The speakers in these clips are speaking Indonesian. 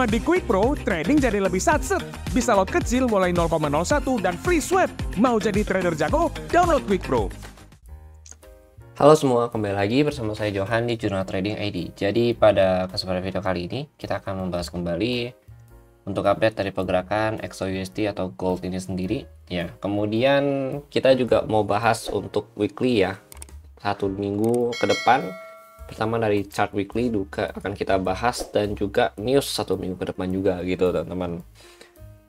Cuma di Quick Pro, trading jadi lebih satset. Bisa lot kecil mulai 0,01 dan free swap. Mau jadi trader jago? Download Quick Pro. Halo semua, kembali lagi bersama saya Johan di Jurnal Trading ID. Jadi pada kesempatan video kali ini, kita akan membahas kembali untuk update dari pergerakan XAUUSD atau gold ini sendiri. Ya, kemudian kita juga mau bahas untuk weekly ya, satu minggu ke depan. Pertama dari chart weekly juga akan kita bahas, dan juga news satu minggu ke depan juga gitu teman-teman.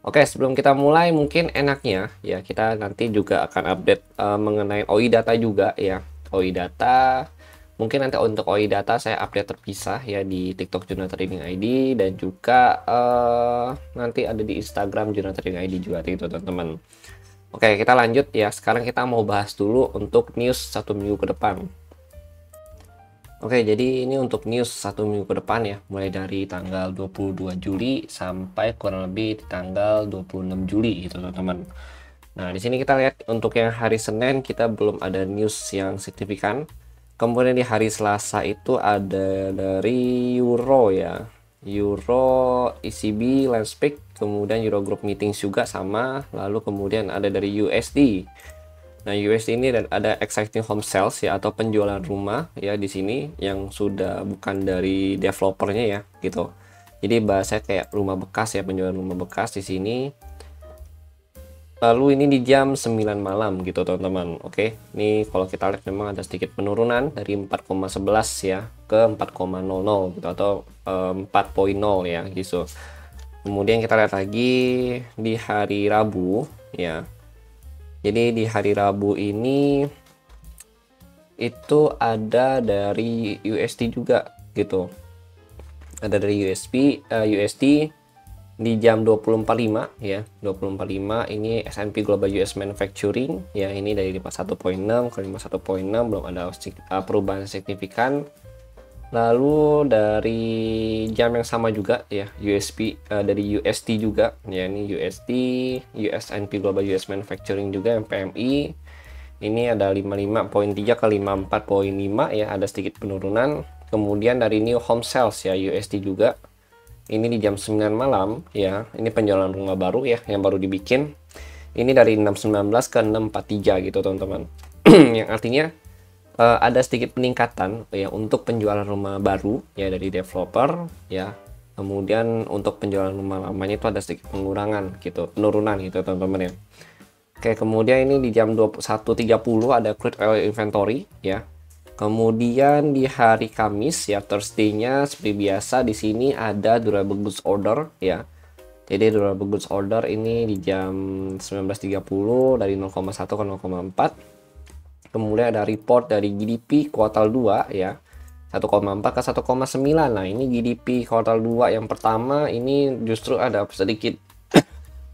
Oke, sebelum kita mulai mungkin enaknya ya kita nanti juga akan update mengenai OI data juga ya. OI data mungkin nanti untuk OI data saya update terpisah ya di TikTok Jurnal Trading ID, dan juga nanti ada di Instagram Jurnal Trading ID juga gitu teman-teman. Oke, kita lanjut ya. Sekarang kita mau bahas dulu untuk news satu minggu ke depan. Oke, jadi ini untuk news satu minggu ke depan ya, mulai dari tanggal 22 Juli sampai kurang lebih di tanggal 26 Juli gitu teman-teman. Nah, di sini kita lihat untuk yang hari Senin kita belum ada news yang signifikan. Kemudian di hari Selasa itu ada dari Euro ya, Euro, ECB, Landspeak, kemudian Euro Group Meetings juga sama, lalu kemudian ada dari USD. Nah, USD ini dan ada exciting home sales ya, atau penjualan rumah ya di sini yang sudah bukan dari developernya ya gitu. Jadi bahasa kayak rumah bekas ya, penjualan rumah bekas di sini. Lalu ini di jam 9 malam gitu teman-teman. Oke, ini kalau kita lihat memang ada sedikit penurunan dari 4,11 ya ke 4,00 gitu, atau 4.0 ya gitu. Kemudian kita lihat lagi di hari Rabu ya. Jadi di hari Rabu ini itu ada dari USD juga gitu. Ada dari USD di jam 20.45 ya. 20.45 ini S&P Global US Manufacturing ya, ini dari 51.6 ke 51.6, belum ada perubahan signifikan. Lalu dari jam yang sama juga ya, dari USD juga ya, ini USD S&P Global US Manufacturing juga yang PMI ini ada 55.3 ke 54.5 ya, ada sedikit penurunan. Kemudian dari New Home Sales ya, USD juga ini di jam 9 malam ya, ini penjualan rumah baru ya yang baru dibikin, ini dari 619 ke 643 gitu teman-teman. Yang artinya ada sedikit peningkatan ya untuk penjualan rumah baru ya dari developer ya. Kemudian untuk penjualan rumah lamanya itu ada sedikit pengurangan gitu, penurunan gitu teman-teman ya. Oke, kemudian ini di jam 21.30 ada crude oil inventory ya. Kemudian di hari Kamis ya, Thursday-nya seperti biasa di sini ada durable goods order ya. Jadi durable goods order ini di jam 19.30 dari 0,1 ke 0,4. Kemudian ada report dari GDP kuartal 2 ya, 1,4 ke 1,9. Nah, ini GDP kuartal 2 yang pertama ini justru ada sedikit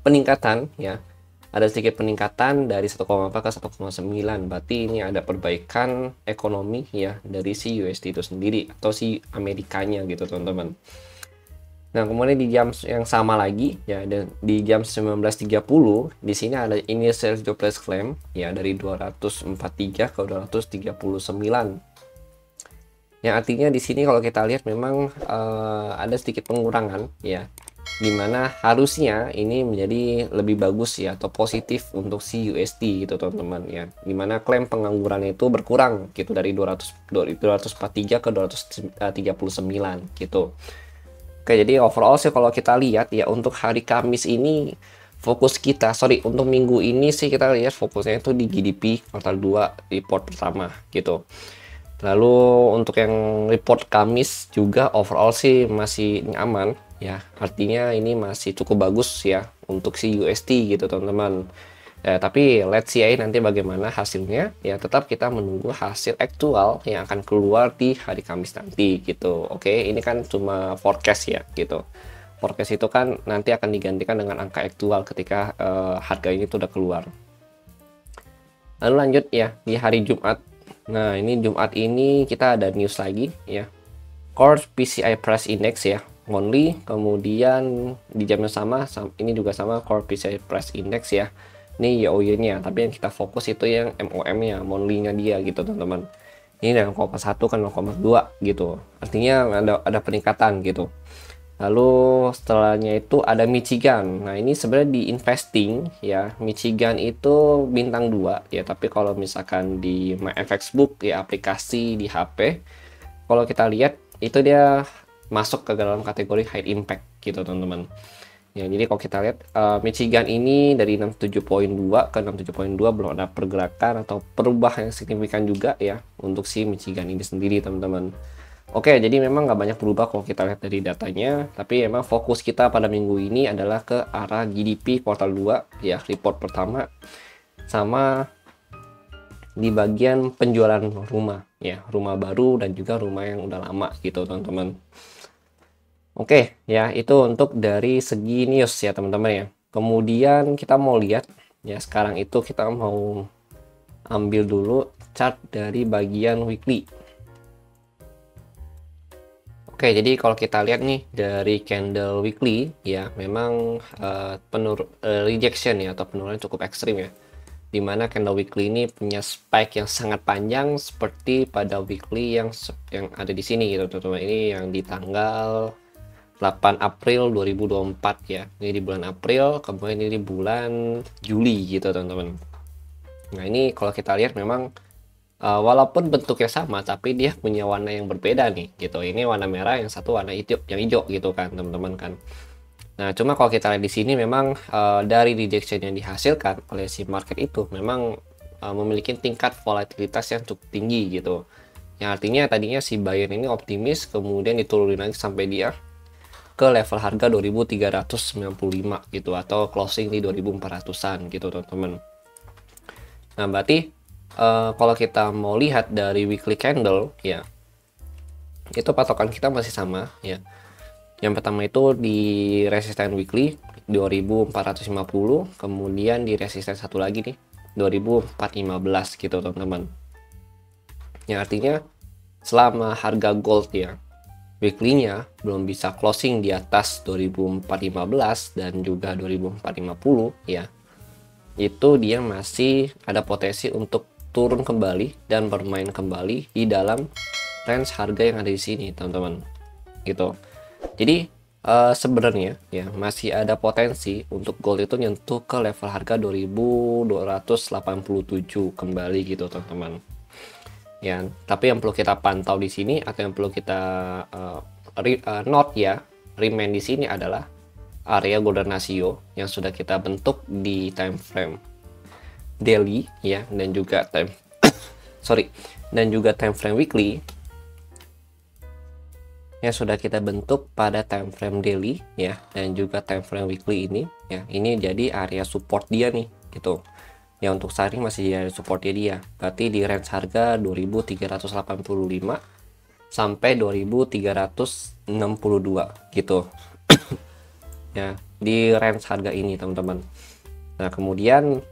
peningkatan ya. Ada sedikit peningkatan dari 1,4 ke 1,9. Berarti ini ada perbaikan ekonomi ya dari si USD itu sendiri, atau si Amerikanya gitu teman-teman. Nah, kemudian di jam yang sama lagi ya, dan di jam 19.30 di sini ada initial jobless claim ya dari 243 ke 239. Yang artinya di sini kalau kita lihat memang ada sedikit pengurangan ya, dimana harusnya ini menjadi lebih bagus ya, atau positif untuk si USD gitu teman-teman ya, dimana klaim pengangguran itu berkurang gitu dari 243 ke 239 gitu. Oke, jadi overall sih kalau kita lihat ya untuk hari Kamis ini untuk minggu ini sih kita lihat fokusnya itu di GDP kuartal 2 report pertama gitu. Lalu untuk yang report Kamis juga overall sih masih aman ya, artinya ini masih cukup bagus ya untuk si USD gitu teman-teman. Tapi let's see nanti bagaimana hasilnya ya, tetap kita menunggu hasil aktual yang akan keluar di hari Kamis nanti gitu. Oke, ini kan cuma forecast ya gitu. Forecast itu kan nanti akan digantikan dengan angka aktual ketika harga ini tuh udah keluar. Lalu lanjut ya di hari Jumat. Nah, ini Jumat ini kita ada news lagi ya, Core PCI Price Index ya, monthly. Kemudian di jam yang sama ini juga sama, Core PCI Price Index ya, ini YoY-nya, tapi yang kita fokus itu yang MOM-nya, monthly-nya dia gitu teman-teman. Ini dari 0,1 ke 0,2 gitu, artinya ada peningkatan gitu. Lalu setelahnya itu ada Michigan. Nah, ini sebenarnya di investing ya. Michigan itu bintang 2 ya, tapi kalau misalkan di MyFX Book ya, aplikasi di HP, kalau kita lihat itu dia masuk ke dalam kategori high impact gitu, teman-teman. Ya, jadi kalau kita lihat Michigan ini dari 67.2 ke 67.2 belum ada pergerakan atau perubahan yang signifikan juga ya untuk si Michigan ini sendiri, teman-teman. Oke, jadi memang nggak banyak berubah kalau kita lihat dari datanya, tapi emang fokus kita pada minggu ini adalah ke arah GDP kuartal 2 ya, report pertama, sama di bagian penjualan rumah ya, rumah baru dan juga rumah yang udah lama gitu, teman-teman. Oke, ya itu untuk dari segi news ya, teman-teman ya. Kemudian kita mau lihat ya, sekarang itu kita mau ambil dulu chart dari bagian weekly. Oke, jadi kalau kita lihat nih dari candle weekly ya, memang rejection ya, atau penurunan cukup ekstrim ya. Dimana candle weekly ini punya spike yang sangat panjang seperti pada weekly yang ada di sini gitu, teman-teman. Ini yang di tanggal 8 April 2024 ya. Ini di bulan April, kemudian ini di bulan Juli gitu, teman-teman. Nah, ini kalau kita lihat memang walaupun bentuknya sama, tapi dia punya warna yang berbeda nih gitu. Ini warna merah, yang satu warna hijau, yang hijau gitu kan, teman-teman kan. Nah, cuma kalau kita lihat di sini memang dari rejection yang dihasilkan oleh si market itu memang memiliki tingkat volatilitas yang cukup tinggi gitu. Yang artinya tadinya si buyer ini optimis, kemudian diturunin lagi sampai dia ke level harga 2395 gitu, atau closing di 2400-an gitu, teman-teman. Nah, berarti kalau kita mau lihat dari weekly candle ya, itu patokan kita masih sama ya. Yang pertama itu di resisten weekly 2450, kemudian di resisten satu lagi nih 2415 gitu, teman-teman. Yang artinya selama harga gold ya weekly-nya belum bisa closing di atas 2415 dan juga 2450 ya, itu dia masih ada potensi untuk turun kembali dan bermain kembali di dalam range harga yang ada di sini, teman-teman gitu. Jadi sebenarnya ya masih ada potensi untuk gold itu nyentuh ke level harga 2287 kembali gitu, teman-teman ya. Tapi yang perlu kita pantau di sini, atau yang perlu kita note ya, remain di sini adalah area golden ratio yang sudah kita bentuk di time frame daily ya, dan juga time frame weekly yang sudah kita bentuk pada time frame daily ya, dan juga time frame weekly ini ya. Ini jadi area support dia nih gitu ya. Untuk saat ini masih di area supportnya dia, berarti di range harga 2385 sampai 2362 gitu ya, di range harga ini, teman-teman. Nah, kemudian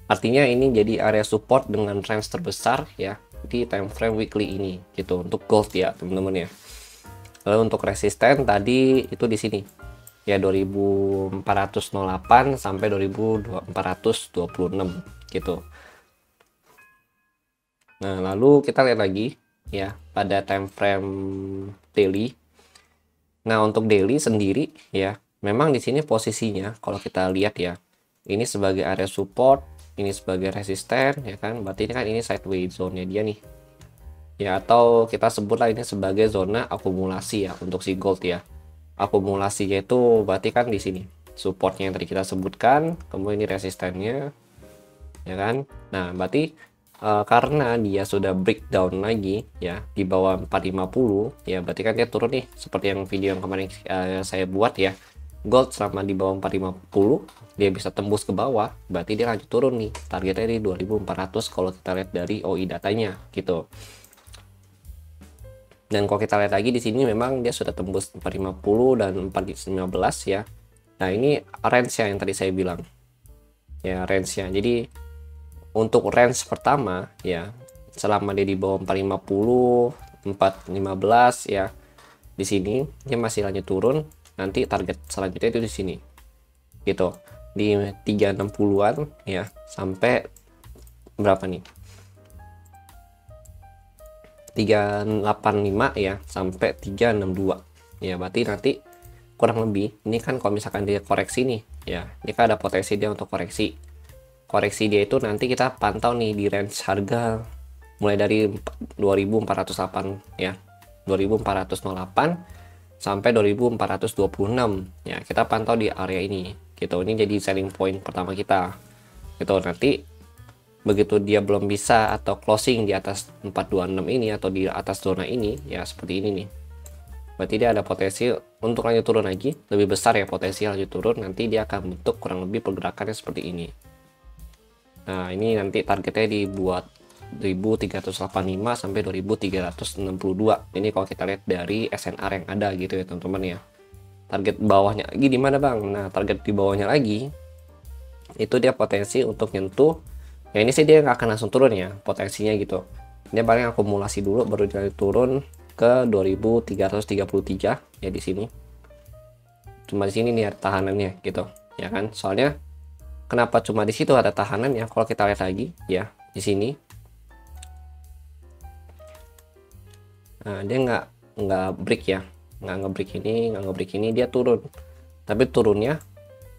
artinya ini jadi area support dengan range terbesar ya di time frame weekly ini gitu untuk gold ya, teman-teman ya. Lalu untuk resisten tadi itu di sini ya 2408 sampai 2426 gitu. Nah, lalu kita lihat lagi ya pada time frame daily. Nah, untuk daily sendiri ya, memang di sini posisinya kalau kita lihat ya, ini sebagai area support, ini sebagai resisten ya kan. Berarti ini kan ini sideways zone-nya dia nih. Ya, atau kita sebutlah ini sebagai zona akumulasi ya untuk si gold ya. Akumulasinya itu berarti kan di sini supportnya yang tadi kita sebutkan, kemudian ini resistennya ya kan. Nah, berarti karena dia sudah breakdown lagi ya di bawah 450 ya, berarti kan dia turun nih seperti yang video yang kemarin saya buat ya. Gold selama di bawah 450 dia bisa tembus ke bawah, berarti dia lanjut turun nih, targetnya di 2400 kalau kita lihat dari OI datanya gitu. Dan kalau kita lihat lagi di sini memang dia sudah tembus 450 dan 415 ya. Nah, ini range-nya yang tadi saya bilang ya, range-nya. Jadi untuk range pertama ya, selama dia di bawah 450 415 ya, di sini dia masih lanjut turun. Nanti target selanjutnya itu di sini gitu, di 360-an ya, sampai berapa nih, 385 ya sampai 362 ya. Berarti nanti kurang lebih ini kan kalau misalkan dia koreksi nih ya, ini kan ada potensi dia untuk koreksi dia itu nanti kita pantau nih di range harga mulai dari 2408 ya, 2408 sampai 2426 ya, kita pantau di area ini gitu. Ini jadi selling point pertama kita gitu. Nanti begitu dia belum bisa atau closing di atas 426 ini atau di atas zona ini ya, seperti ini nih, berarti dia ada potensi untuk lanjut turun lagi, lebih besar ya potensi lanjut turun. Nanti dia akan bentuk kurang lebih pergerakannya seperti ini. Nah ini nanti targetnya dibuat 2385 sampai 2362. Ini kalau kita lihat dari SNR yang ada gitu ya teman-teman ya. Target bawahnya lagi di mana bang? Nah target di bawahnya lagi itu dia potensi untuk nyentuh ya, ini sih dia nggak akan langsung turun ya potensinya gitu. Dia paling akumulasi dulu baru dia turun ke 2333 ya di sini. Cuma di sini nih ada tahanannya gitu ya kan. Soalnya kenapa cuma di situ ada tahanannya? Kalau kita lihat lagi ya di sini, nah dia nggak break ya, nggak ngebreak ini dia turun, tapi turunnya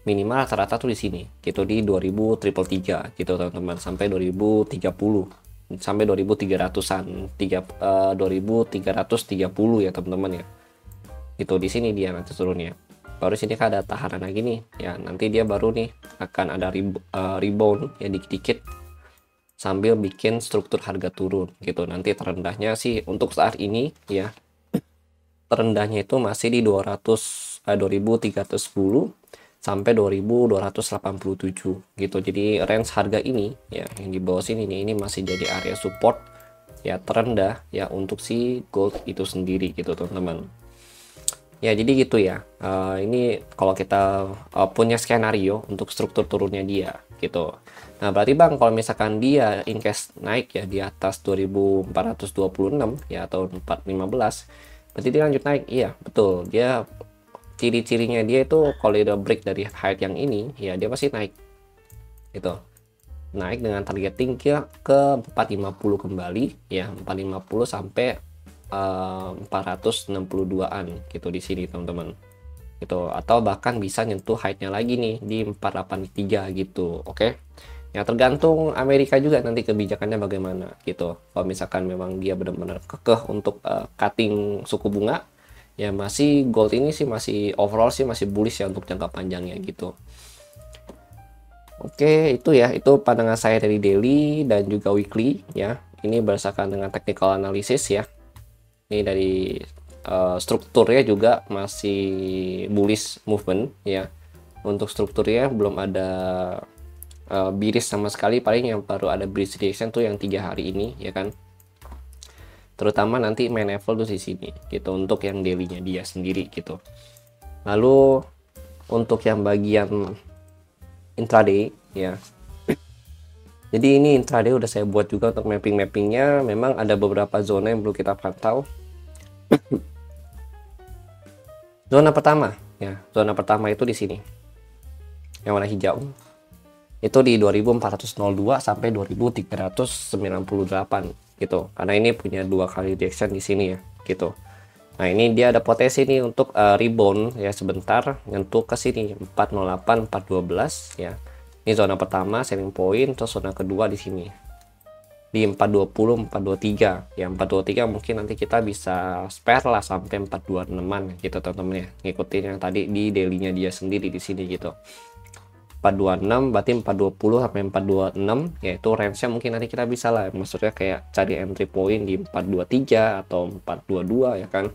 minimal rata-rata tuh di sini gitu di 2333 gitu teman-teman, sampai 2030 sampai 2300-an 2330 ya teman-teman ya. Itu di sini dia nanti turunnya. Baru sini kan ada tahanan lagi nih ya, nanti dia baru nih akan ada rebound ya dikit-dikit sambil bikin struktur harga turun gitu. Nanti terendahnya sih untuk saat ini ya, terendahnya itu masih di 2310 sampai 2287 gitu. Jadi range harga ini ya yang di bawah sini nih, ini masih jadi area support ya terendah ya untuk si gold itu sendiri gitu teman-teman. Ya jadi gitu ya. Ini kalau kita punya skenario untuk struktur turunnya dia gitu. Nah berarti bang kalau misalkan dia in case naik ya di atas 2426 ya atau 415, berarti dia lanjut naik. Iya betul, dia ciri-cirinya dia itu kalau udah break dari height yang ini ya dia pasti naik gitu. Naik dengan targeting ke 450 kembali ya, 450 sampai 462an gitu di sini teman-teman gitu, atau bahkan bisa nyentuh height-nya lagi nih di 483 gitu. Oke ya, tergantung Amerika juga nanti kebijakannya bagaimana gitu. Kalau misalkan memang dia benar-benar kekeh untuk cutting suku bunga ya, masih gold ini sih masih overall sih masih bullish ya untuk jangka panjangnya gitu. Oke, itu ya, itu pandangan saya dari daily dan juga weekly ya. Ini berdasarkan dengan technical analysis ya. Ini dari strukturnya juga masih bullish movement ya. Untuk strukturnya belum ada bearish sama sekali, paling yang baru ada bearish reaction tuh yang 3 hari ini ya kan. Terutama nanti main level tuh di sini gitu untuk yang daily-nya dia sendiri gitu. Lalu untuk yang bagian intraday ya. Jadi ini intraday udah saya buat juga untuk mapping-mappingnya. Memang ada beberapa zona yang perlu kita pantau. Zona pertama ya, zona pertama itu di sini. Yang warna hijau. Itu di 2402 sampai 2398 gitu. Karena ini punya 2 kali reaction di sini ya, gitu. Nah, ini dia ada potensi nih untuk rebound ya sebentar nyentuh ke sini 408 412 ya. Ini zona pertama selling point, terus zona kedua di sini di 420 423 ya. 423 mungkin nanti kita bisa spare lah sampai 426an gitu teman-teman ya, ngikutin yang tadi di daily-nya dia sendiri di sini gitu. 426 berarti 420 sampai 426 yaitu range-nya mungkin nanti kita bisa lah, maksudnya kayak cari entry point di 423 atau 422 ya kan.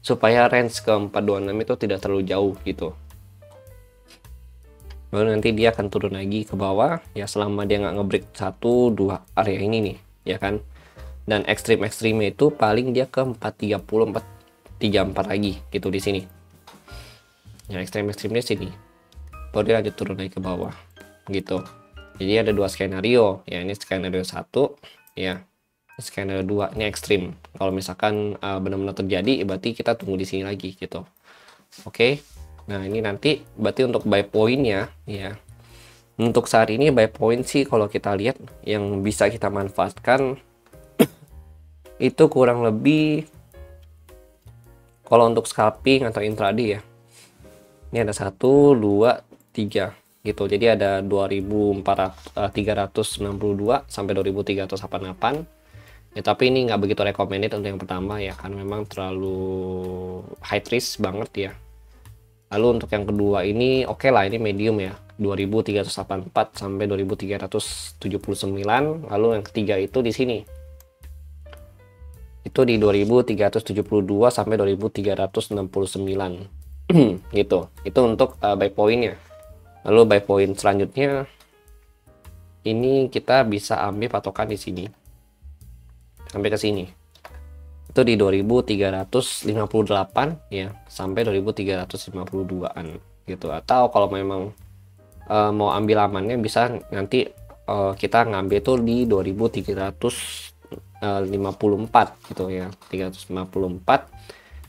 Supaya range ke 426 itu tidak terlalu jauh gitu. Baru nanti dia akan turun lagi ke bawah ya, selama dia nggak ngebreak 1-2 area ini nih ya kan. Dan ekstrimnya itu paling dia ke 430 434 lagi gitu di sini ya, ekstrimnya sini baru dia lanjut turun lagi ke bawah gitu. Jadi ada 2 skenario ya, ini skenario 1 ya, skenario 2 ini ekstrim. Kalau misalkan benar-benar terjadi berarti kita tunggu di sini lagi gitu. Oke. Nah ini nanti berarti untuk buy point-nya ya, untuk saat ini buy point sih kalau kita lihat yang bisa kita manfaatkan itu kurang lebih kalau untuk scalping atau intraday ya, ini ada 1, 2, 3 gitu. Jadi ada 24.392 sampai 2388. Ya, tapi ini nggak begitu recommended untuk yang pertama ya, karena memang terlalu high risk banget ya. Lalu untuk yang kedua ini oke lah, ini medium ya, 2384 sampai 2379. Lalu yang ketiga itu di sini. Itu di 2372 sampai 2369. Gitu. Itu untuk buy point-nya. Lalu buy point selanjutnya ini kita bisa ambil patokan di sini. Sampai ke sini. Itu di 2358 ya sampai 2352-an gitu. Atau kalau memang mau ambil amannya bisa nanti kita ngambil itu di 2354 gitu ya, 354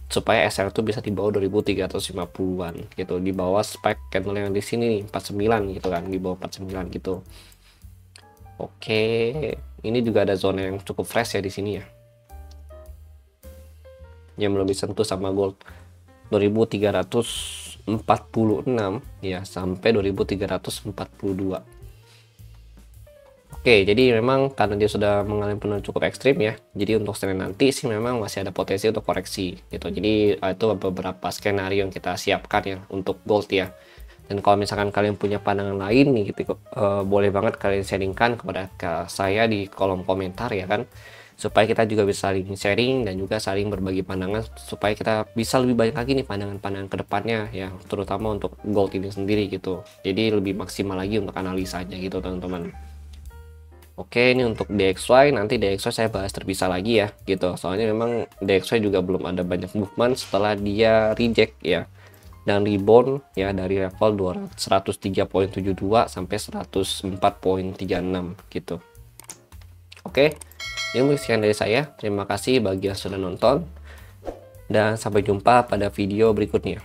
supaya SL itu bisa di bawah 2350-an gitu, di bawah spike candle yang di sini nih 49 gitu kan, di bawah 49 gitu. Oke, ini juga ada zona yang cukup fresh ya di sini ya, yang belum disentuh sama gold, 2346 ya sampai 2342. Oke, jadi memang karena dia sudah mengalami penurunan cukup ekstrim ya, jadi untuk Senin nanti sih memang masih ada potensi untuk koreksi gitu. Jadi itu beberapa skenario yang kita siapkan ya untuk gold ya. Dan kalau misalkan kalian punya pandangan lain nih gitu, boleh banget kalian sharingkan kepada saya di kolom komentar ya kan, supaya kita juga bisa saling sharing dan juga saling berbagi pandangan, supaya kita bisa lebih banyak lagi nih pandangan-pandangan kedepannya ya, terutama untuk gold ini sendiri gitu. Jadi lebih maksimal lagi untuk analisanya gitu teman-teman. Oke, ini untuk DXY, nanti DXY saya bahas terpisah lagi ya gitu, soalnya memang DXY juga belum ada banyak movement setelah dia reject ya dan rebound ya dari level 103.72 sampai 104.36 gitu. Oke, ini mungkin sekian dari saya. Terima kasih bagi yang sudah nonton dan sampai jumpa pada video berikutnya.